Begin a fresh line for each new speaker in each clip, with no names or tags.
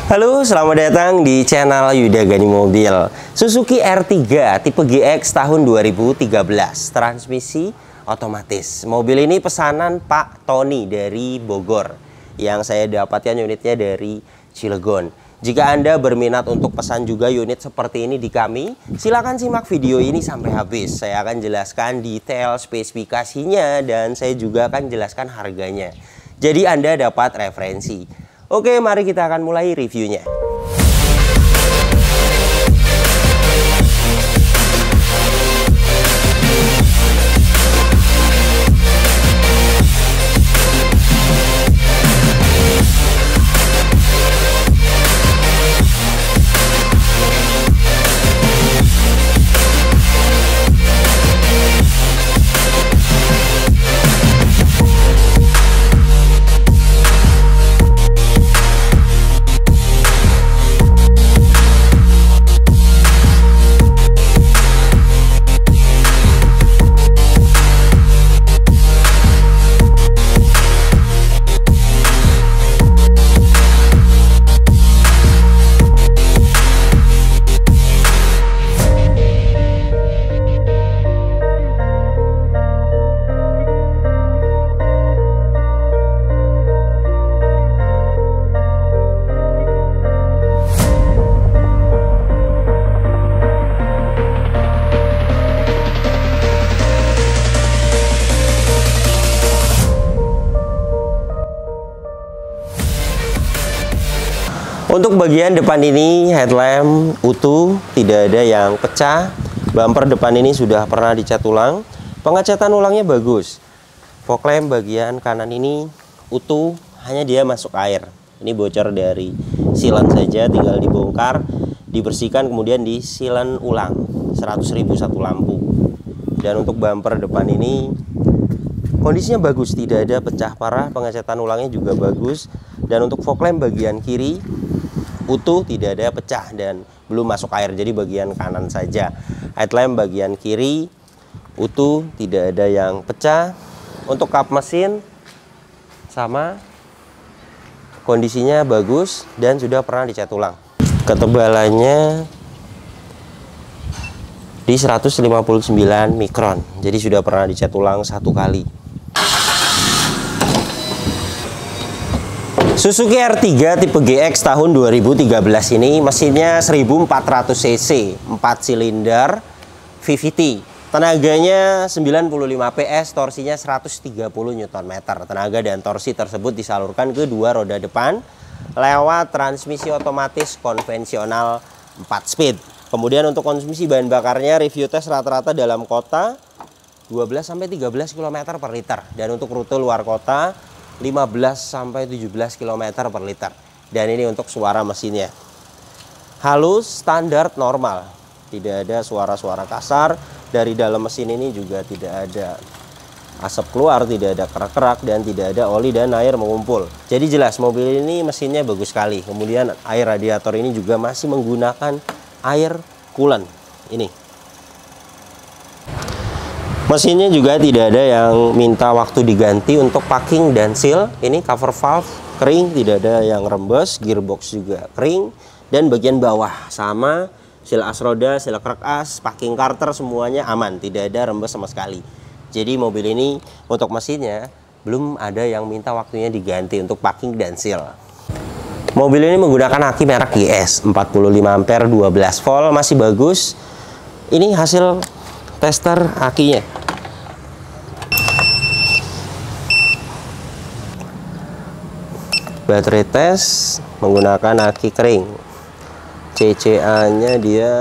Halo, selamat datang di channel Yuda Gani Mobil. Suzuki R3 tipe GX tahun 2013, transmisi otomatis. Mobil ini pesanan Pak Tony dari Bogor, yang saya dapatkan unitnya dari Cilegon. Jika Anda berminat untuk pesan juga unit seperti ini di kami, silakan simak video ini sampai habis. Saya akan jelaskan detail spesifikasinya dan saya juga akan jelaskan harganya. Jadi Anda dapat referensi. Oke, mari kita akan mulai reviewnya. Untuk bagian depan ini headlamp utuh, tidak ada yang pecah. Bumper depan ini sudah pernah dicat ulang. Pengecatan ulangnya bagus. Fog lamp bagian kanan ini utuh, hanya dia masuk air. Ini bocor dari silen saja, tinggal dibongkar, dibersihkan, kemudian disilen ulang. 100.000 satu lampu. Dan untuk bumper depan ini kondisinya bagus, tidak ada pecah parah. Pengecatan ulangnya juga bagus. Dan untuk fog lamp bagian kiri utuh, tidak ada pecah dan belum masuk air, jadi bagian kanan saja. Headlamp bagian kiri utuh, tidak ada yang pecah. Untuk kap mesin sama, kondisinya bagus dan sudah pernah dicat ulang. Ketebalannya di 159 mikron, jadi sudah pernah dicat ulang satu kali. Suzuki R3 tipe GX tahun 2013 ini mesinnya 1400 cc, 4 silinder VVT. Tenaganya 95 PS, torsinya 130 Nm. Tenaga dan torsi tersebut disalurkan ke dua roda depan lewat transmisi otomatis konvensional 4 speed. Kemudian untuk konsumsi bahan bakarnya review tes rata-rata dalam kota 12-13 km per liter, dan untuk rute luar kota 15-17 km per liter. Dan ini untuk suara mesinnya halus, standar, normal, tidak ada suara-suara kasar. Dari dalam mesin ini juga tidak ada asap keluar, tidak ada kerak-kerak, dan tidak ada oli dan air mengumpul. Jadi jelas mobil ini mesinnya bagus sekali. Kemudian air radiator ini juga masih menggunakan air coolant ini. Mesinnya juga tidak ada yang minta waktu diganti. Untuk packing dan seal, ini cover valve kering, tidak ada yang rembes. Gearbox juga kering. Dan bagian bawah sama, seal as roda, seal kerak as, packing carter, semuanya aman, tidak ada rembes sama sekali. Jadi mobil ini untuk mesinnya belum ada yang minta waktunya diganti untuk packing dan seal. Mobil ini menggunakan aki merek GS 45 ampere 12 volt, masih bagus. Ini hasil tester akinya. Baterai tes menggunakan aki kering. CCA nya dia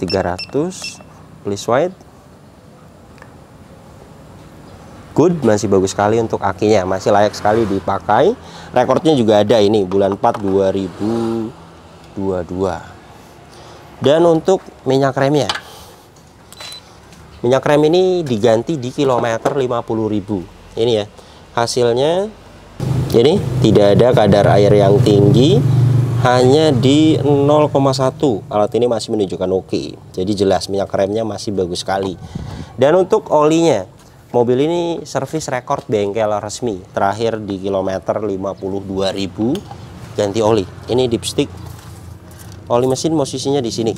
300, please white. Good, masih bagus sekali untuk akinya, masih layak sekali dipakai. Rekornya juga ada, ini bulan 4 2022. Dan untuk minyak remnya, minyak rem ini diganti di kilometer 50.000. Ini ya hasilnya. Jadi tidak ada kadar air yang tinggi, hanya di 0,1. Alat ini masih menunjukkan oke. Jadi jelas minyak remnya masih bagus sekali. Dan untuk olinya, mobil ini servis rekord bengkel resmi, terakhir di kilometer 52.000. ganti oli. Ini dipstick oli mesin posisinya di sini.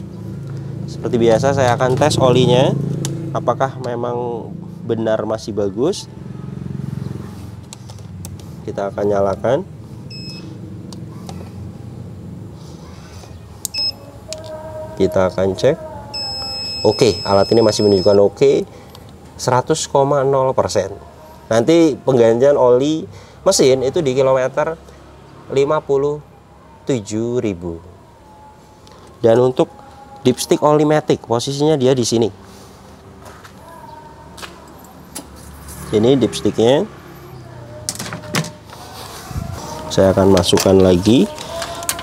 Seperti biasa saya akan tes olinya apakah memang benar masih bagus. Kita akan nyalakan. Kita akan cek. Oke, alat ini masih menunjukkan oke. 100,0%. Nanti penggantian oli mesin itu di kilometer 57.000. Dan untuk dipstick oli matic posisinya dia di sini. Ini dipsticknya. Saya akan masukkan lagi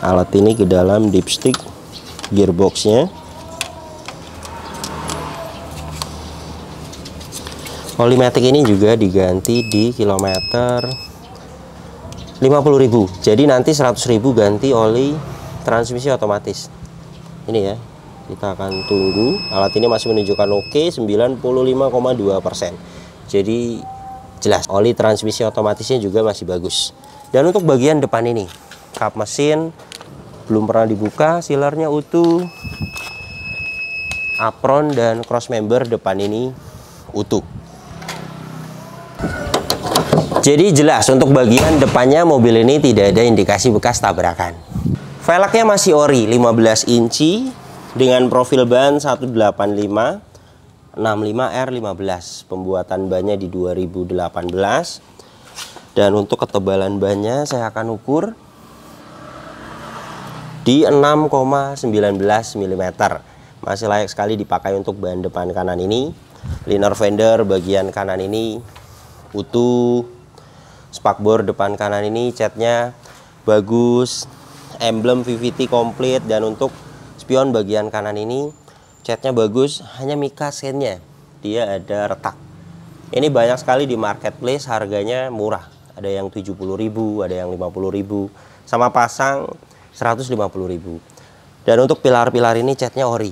alat ini ke dalam dipstick gearboxnya. Oli matic ini juga diganti di kilometer 50.000. Jadi nanti 100.000 ganti oli transmisi otomatis. Ini ya, kita akan tunggu. Alat ini masih menunjukkan oke, 95,2%. Jadi jelas oli transmisi otomatisnya juga masih bagus. Dan untuk bagian depan ini, kap mesin belum pernah dibuka, sealernya utuh, apron dan cross member depan ini utuh. Jadi jelas untuk bagian depannya mobil ini tidak ada indikasi bekas tabrakan. Velgnya masih ori 15 inci dengan profil ban 185 65R15. Pembuatan bannya di 2018. Dan untuk ketebalan bannya saya akan ukur di 6,19 mm. Masih layak sekali dipakai untuk ban depan kanan ini. Liner fender bagian kanan ini utuh. Spakbor depan kanan ini catnya bagus, emblem VVT komplit. Dan untuk spion bagian kanan ini catnya bagus, hanya mica stain-nya dia ada retak. Ini banyak sekali di marketplace, harganya murah, ada yang 70.000, ada yang 50.000, sama pasang 150.000. Dan untuk pilar-pilar ini catnya ori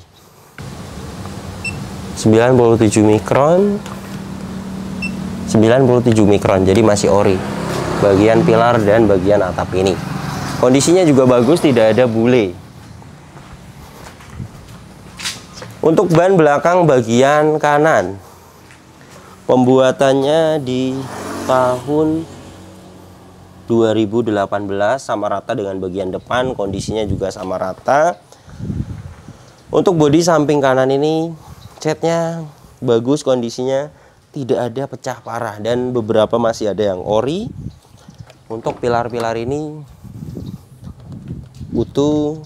97 mikron, 97 mikron, jadi masih ori bagian pilar dan bagian atap ini. Kondisinya juga bagus, tidak ada bule. Untuk ban belakang bagian kanan, pembuatannya di tahun 2018, sama rata dengan bagian depan, kondisinya juga sama rata. Untuk bodi samping kanan ini catnya bagus, kondisinya tidak ada pecah parah dan beberapa masih ada yang ori. Untuk pilar-pilar ini utuh.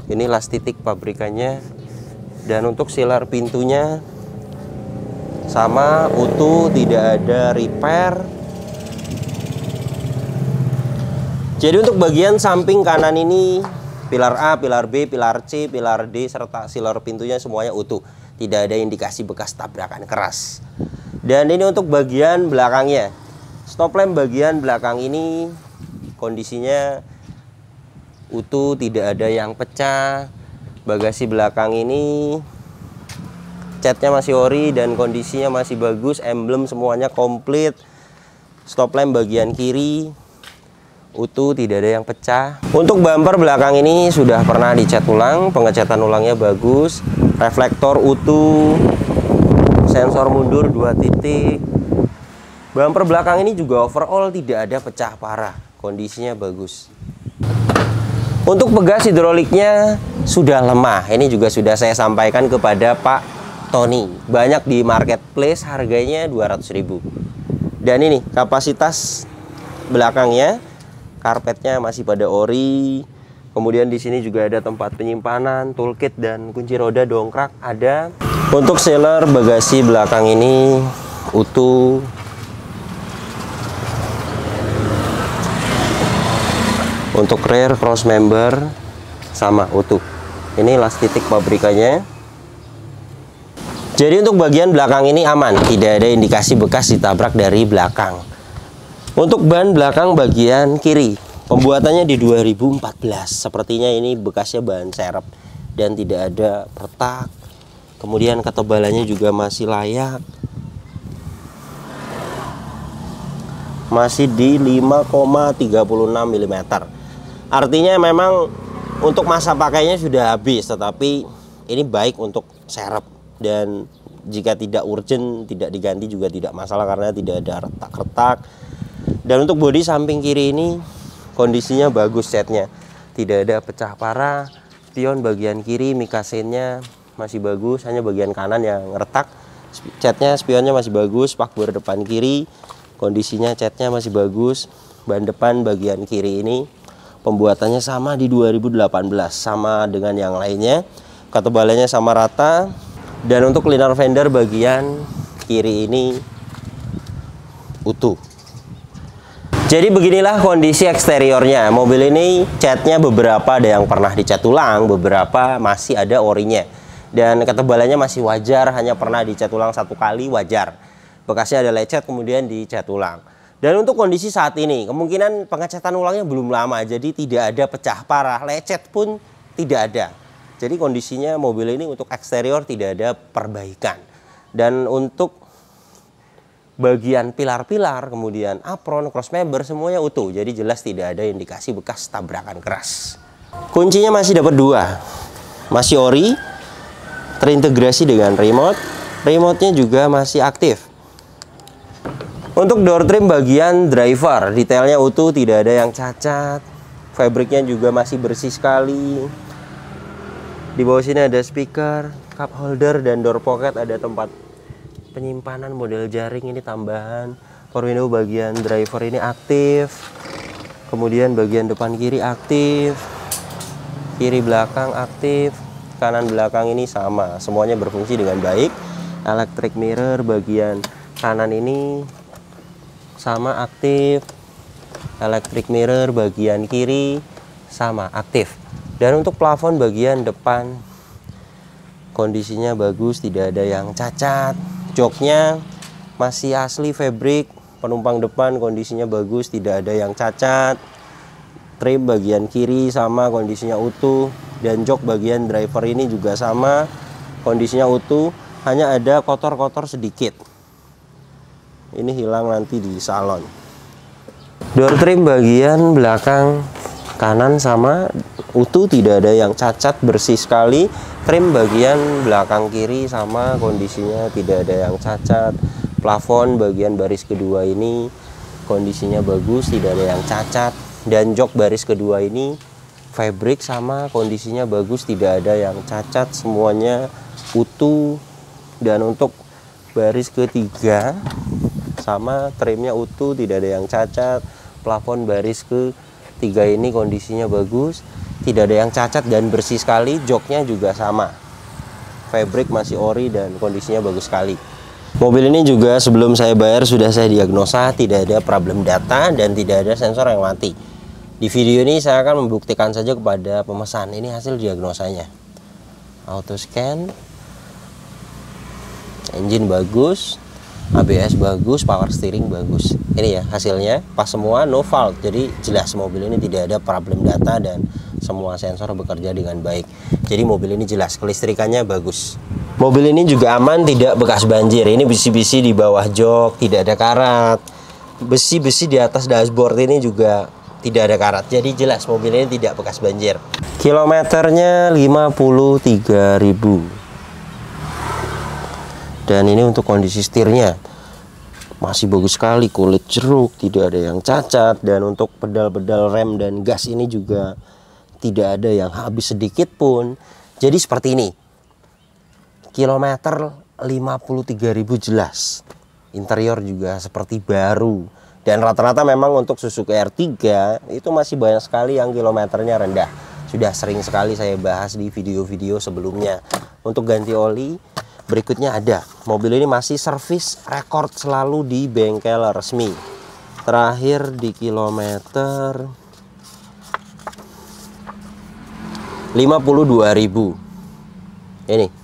Ini las titik pabrikannya. Dan untuk sealer pintunya sama utuh, tidak ada repair. Jadi untuk bagian samping kanan ini, pilar A, pilar B, pilar C, pilar D, serta sealer pintunya semuanya utuh. Tidak ada indikasi bekas tabrakan keras. Dan ini untuk bagian belakangnya. Stop lamp bagian belakang ini kondisinya utuh, tidak ada yang pecah. Bagasi belakang ini catnya masih ori dan kondisinya masih bagus. Emblem semuanya komplit. Stop lamp bagian kiri utuh, tidak ada yang pecah. Untuk bumper belakang ini sudah pernah dicat ulang, pengecatan ulangnya bagus. Reflektor utuh, sensor mundur 2 titik. Bumper belakang ini juga overall tidak ada pecah parah, kondisinya bagus. Untuk pegas hidroliknya sudah lemah. Ini juga sudah saya sampaikan kepada Pak Tony. Banyak di marketplace, harganya 200.000. Dan ini kapasitas belakangnya, karpetnya masih pada ori. Kemudian di sini juga ada tempat penyimpanan, toolkit dan kunci roda dongkrak ada. Untuk sealer bagasi belakang ini utuh. Untuk rear cross member sama utuh. Ini las titik pabrikannya. Jadi untuk bagian belakang ini aman, tidak ada indikasi bekas ditabrak dari belakang. Untuk ban belakang bagian kiri, pembuatannya di 2014. Sepertinya ini bekasnya bahan serep dan tidak ada retak. Kemudian ketebalannya juga masih layak. masih di 5,36 mm. Artinya memang untuk masa pakainya sudah habis, tetapi ini baik untuk serep, dan jika tidak urgent tidak diganti juga tidak masalah karena tidak ada retak-retak. Dan untuk bodi samping kiri ini kondisinya bagus, catnya tidak ada pecah parah. Spion bagian kiri mikasennya masih bagus, hanya bagian kanan yang retak. Catnya, spionnya masih bagus. Spakbor depan kiri kondisinya, catnya masih bagus. Ban depan bagian kiri ini pembuatannya sama di 2018, sama dengan yang lainnya. Ketebalannya sama rata. Dan untuk liner fender bagian kiri ini utuh. Jadi beginilah kondisi eksteriornya. Mobil ini catnya beberapa ada yang pernah dicat ulang, beberapa masih ada orinya. Dan ketebalannya masih wajar, hanya pernah dicat ulang 1 kali, wajar. Bekasnya ada lecet kemudian dicat ulang. Dan untuk kondisi saat ini, kemungkinan pengecatan ulangnya belum lama, jadi tidak ada pecah parah, lecet pun tidak ada. Jadi kondisinya mobil ini untuk eksterior tidak ada perbaikan. Dan untuk bagian pilar-pilar, kemudian apron, cross member semuanya utuh. Jadi jelas tidak ada indikasi bekas tabrakan keras. Kuncinya masih dapat 2. Masih ori, terintegrasi dengan remote. Remote-nya juga masih aktif. Untuk door trim bagian driver, detailnya utuh, tidak ada yang cacat. Fabriknya juga masih bersih sekali. Di bawah sini ada speaker, cup holder, dan door pocket, ada tempat penyimpanan model jaring ini tambahan. Power window bagian driver ini aktif. Kemudian bagian depan kiri aktif. Kiri belakang aktif. Kanan belakang ini sama, semuanya berfungsi dengan baik. Electric mirror bagian kanan ini sama aktif. Electric mirror bagian kiri sama aktif. Dan untuk plafon bagian depan kondisinya bagus, tidak ada yang cacat. Joknya masih asli fabrik. Penumpang depan kondisinya bagus, tidak ada yang cacat. Trim bagian kiri sama, kondisinya utuh. Dan jok bagian driver ini juga sama, kondisinya utuh. Hanya ada kotor-kotor sedikit. Ini hilang nanti di salon. Door trim bagian belakang kanan sama, utuh, tidak ada yang cacat, bersih sekali. Trim bagian belakang kiri sama, kondisinya tidak ada yang cacat. Plafon bagian baris kedua ini kondisinya bagus, tidak ada yang cacat. Dan jok baris kedua ini fabrik sama, kondisinya bagus, tidak ada yang cacat, semuanya utuh. Dan untuk baris ketiga sama, trimnya utuh, tidak ada yang cacat. Plafon baris ketiga ini kondisinya bagus, tidak ada yang cacat dan bersih sekali. Joknya juga sama, fabrik masih ori dan kondisinya bagus sekali. Mobil ini juga sebelum saya bayar sudah saya diagnosa, tidak ada problem data dan tidak ada sensor yang mati. Di video ini saya akan membuktikan saja kepada pemesan. Ini hasil diagnosanya. Auto scan, engine bagus, ABS bagus, power steering bagus. Ini ya hasilnya, pas semua, no fault. Jadi jelas mobil ini tidak ada problem data dan semua sensor bekerja dengan baik. Jadi mobil ini jelas kelistrikannya bagus. Mobil ini juga aman, tidak bekas banjir. Ini besi-besi di bawah jok, tidak ada karat. Besi-besi di atas dashboard ini juga tidak ada karat. Jadi jelas mobil ini tidak bekas banjir. Kilometernya 53.000. Dan ini untuk kondisi setirnya masih bagus sekali, kulit jeruk, tidak ada yang cacat. Dan untuk pedal-pedal rem dan gas ini juga tidak ada yang habis sedikit pun. Jadi seperti ini. Kilometer 53.000 jelas. Interior juga seperti baru. Dan rata-rata memang untuk Suzuki R3 itu masih banyak sekali yang kilometernya rendah. Sudah sering sekali saya bahas di video-video sebelumnya. Untuk ganti oli berikutnya ada. Mobil ini masih servis rekord selalu di bengkel resmi. Terakhir di kilometer 52.000. Ini.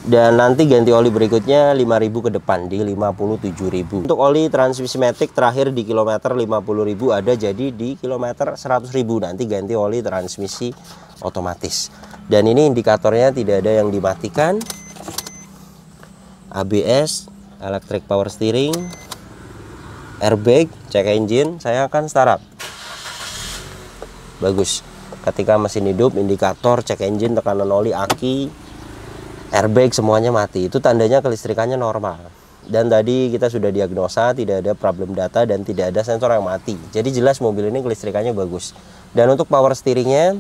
Dan nanti ganti oli berikutnya 5.000 ke depan di 57.000. Untuk oli transmisi matic terakhir di kilometer 50.000 ada, jadi di kilometer 100.000 nanti ganti oli transmisi otomatis. Dan ini indikatornya tidak ada yang dimatikan. ABS, electric power steering, airbag, cek engine, saya akan startup. Bagus. Ketika mesin hidup, indikator, cek engine, tekanan oli, aki, airbag semuanya mati. Itu tandanya kelistrikannya normal. Dan tadi kita sudah diagnosa tidak ada problem data dan tidak ada sensor yang mati. Jadi jelas mobil ini kelistrikannya bagus. Dan untuk power steeringnya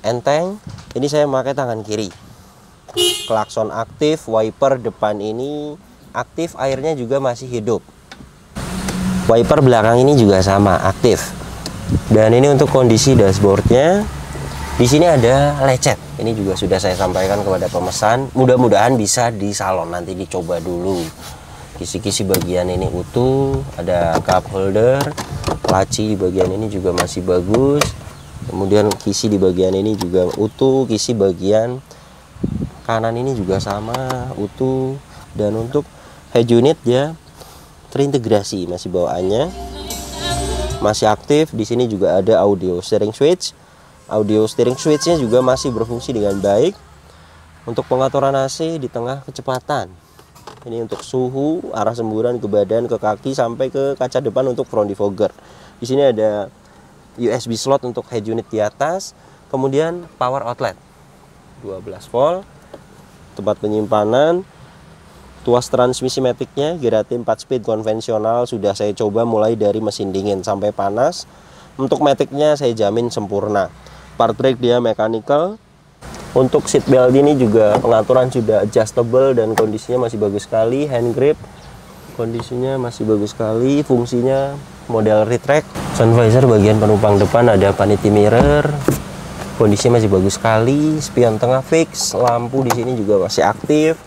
enteng. Ini saya memakai tangan kiri. Klakson aktif, wiper depan ini aktif, airnya juga masih hidup. Wiper belakang ini juga sama, aktif. Dan ini untuk kondisi dashboardnya. Di sini ada lecet. Ini juga sudah saya sampaikan kepada pemesan. Mudah-mudahan bisa di salon, nanti dicoba dulu. Kisi-kisi bagian ini utuh, ada cup holder, laci di bagian ini juga masih bagus. Kemudian kisi di bagian ini juga utuh, kisi bagian kanan ini juga sama, utuh. Dan untuk head unit ya terintegrasi, masih bawaannya masih aktif. Di sini juga ada audio steering switch. Audio steering switchnya juga masih berfungsi dengan baik. Untuk pengaturan AC di tengah kecepatan. Ini untuk suhu, arah semburan ke badan, ke kaki, sampai ke kaca depan untuk front defogger. Di sini ada USB slot untuk head unit di atas. Kemudian power outlet 12 volt, tempat penyimpanan. Tuas transmisi maticnya Girate 4 speed konvensional, sudah saya coba mulai dari mesin dingin sampai panas. Untuk maticnya saya jamin sempurna. Part brake dia mechanical. Untuk seat belt ini juga pengaturan sudah adjustable dan kondisinya masih bagus sekali. Hand grip kondisinya masih bagus sekali. Fungsinya model retract. Sun visor bagian penumpang depan ada vanity mirror. Kondisinya masih bagus sekali. Spion tengah fix. Lampu di sini juga masih aktif.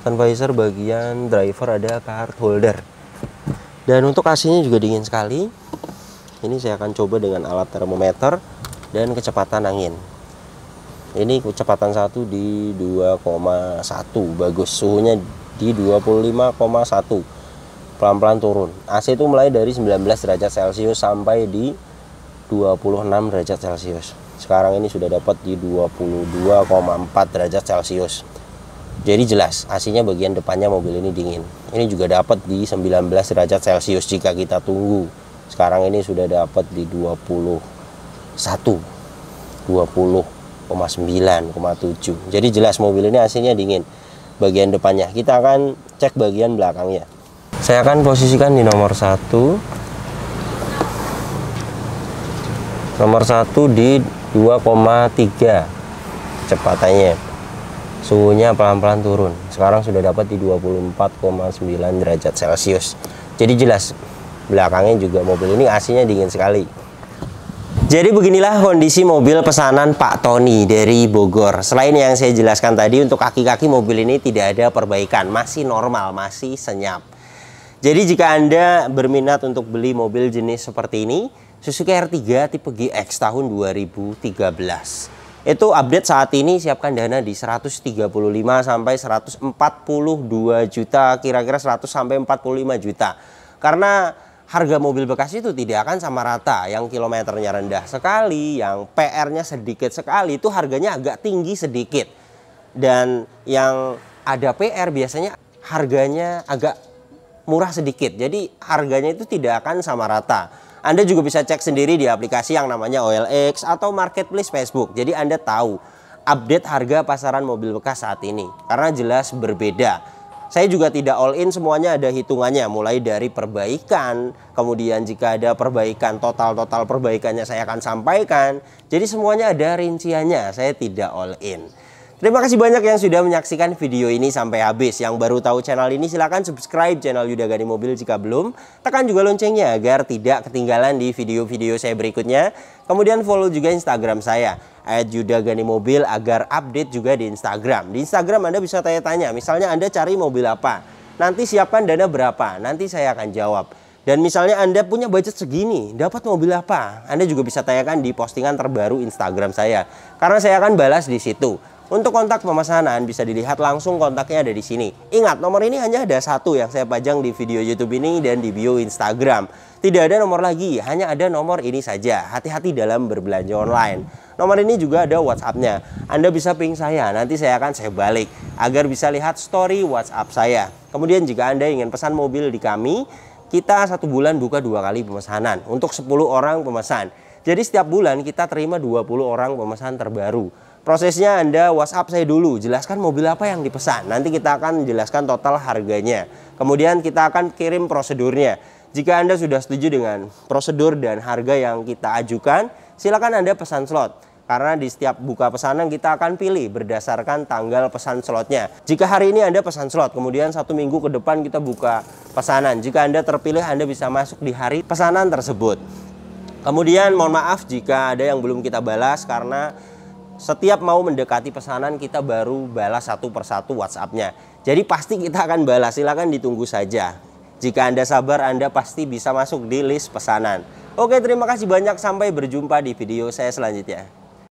Sun visor bagian driver ada card holder. Dan untuk AC-nya juga dingin sekali. Ini saya akan coba dengan alat termometer dan kecepatan angin. Ini kecepatan 1 di 2,1, bagus. Suhunya di 25,1. Pelan-pelan turun. AC itu mulai dari 19 derajat Celcius sampai di 26 derajat Celcius. Sekarang ini sudah dapat di 22,4 derajat Celcius. Jadi jelas AC-nya bagian depannya mobil ini dingin. Ini juga dapat di 19 derajat Celcius jika kita tunggu. Sekarang ini sudah dapat di 20,9,7. Jadi jelas mobil ini AC-nya dingin. Bagian depannya. Kita akan cek bagian belakangnya. Saya akan posisikan di nomor 1. Nomor 1 di 2,3 kecepatannya. Suhunya pelan-pelan turun. Sekarang sudah dapat di 24,9 derajat Celcius. Jadi jelas belakangnya juga mobil ini AC-nya dingin sekali. Jadi beginilah kondisi mobil pesanan Pak Tony dari Bogor. Selain yang saya jelaskan tadi, untuk kaki-kaki mobil ini tidak ada perbaikan, masih normal, masih senyap. Jadi jika Anda berminat untuk beli mobil jenis seperti ini, Suzuki R3 tipe GX tahun 2013. Itu update saat ini, siapkan dana di 135 sampai 142 juta, kira-kira 100 sampai 45 juta. Karena harga mobil bekas itu tidak akan sama rata. Yang kilometernya rendah sekali, yang PR-nya sedikit sekali, itu harganya agak tinggi sedikit. Dan yang ada PR biasanya harganya agak murah sedikit. Jadi harganya itu tidak akan sama rata. Anda juga bisa cek sendiri di aplikasi yang namanya OLX atau Marketplace Facebook. Jadi Anda tahu update harga pasaran mobil bekas saat ini. Karena jelas berbeda. Saya juga tidak all in, semuanya ada hitungannya. Mulai dari perbaikan, kemudian jika ada perbaikan, total perbaikannya saya akan sampaikan. Jadi semuanya ada rinciannya, saya tidak all in. Terima kasih banyak yang sudah menyaksikan video ini sampai habis. Yang baru tahu channel ini silahkan subscribe channel Yuda Gani Mobil jika belum. Tekan juga loncengnya agar tidak ketinggalan di video-video saya berikutnya. Kemudian follow juga Instagram saya @yudaganimobil agar update juga di Instagram. Di Instagram Anda bisa tanya-tanya. Misalnya Anda cari mobil apa, nanti siapkan dana berapa, nanti saya akan jawab. Dan misalnya Anda punya budget segini, dapat mobil apa? Anda juga bisa tanyakan di postingan terbaru Instagram saya. Karena saya akan balas di situ. Untuk kontak pemesanan bisa dilihat langsung, kontaknya ada di sini. Ingat, nomor ini hanya ada satu yang saya pajang di video YouTube ini dan di bio Instagram. Tidak ada nomor lagi, hanya ada nomor ini saja. Hati-hati dalam berbelanja online. Nomor ini juga ada WhatsApp-nya. Anda bisa ping saya, nanti saya akan balik agar bisa lihat story WhatsApp saya. Kemudian jika Anda ingin pesan mobil di kami, kita 1 bulan buka 2 kali pemesanan untuk 10 orang pemesan. Jadi setiap bulan kita terima 20 orang pemesan terbaru. Prosesnya Anda WhatsApp saya dulu, jelaskan mobil apa yang dipesan. Nanti kita akan jelaskan total harganya. Kemudian kita akan kirim prosedurnya. Jika Anda sudah setuju dengan prosedur dan harga yang kita ajukan, silakan Anda pesan slot. Karena di setiap buka pesanan kita akan pilih berdasarkan tanggal pesan slotnya. Jika hari ini Anda pesan slot, kemudian 1 minggu ke depan kita buka pesanan. Jika Anda terpilih, Anda bisa masuk di hari pesanan tersebut. Kemudian mohon maaf jika ada yang belum kita balas, karena setiap mau mendekati pesanan kita baru balas satu persatu WhatsApp-nya. Jadi pasti kita akan balas, silakan ditunggu saja. Jika Anda sabar, Anda pasti bisa masuk di list pesanan. Oke, terima kasih banyak, sampai berjumpa di video saya selanjutnya.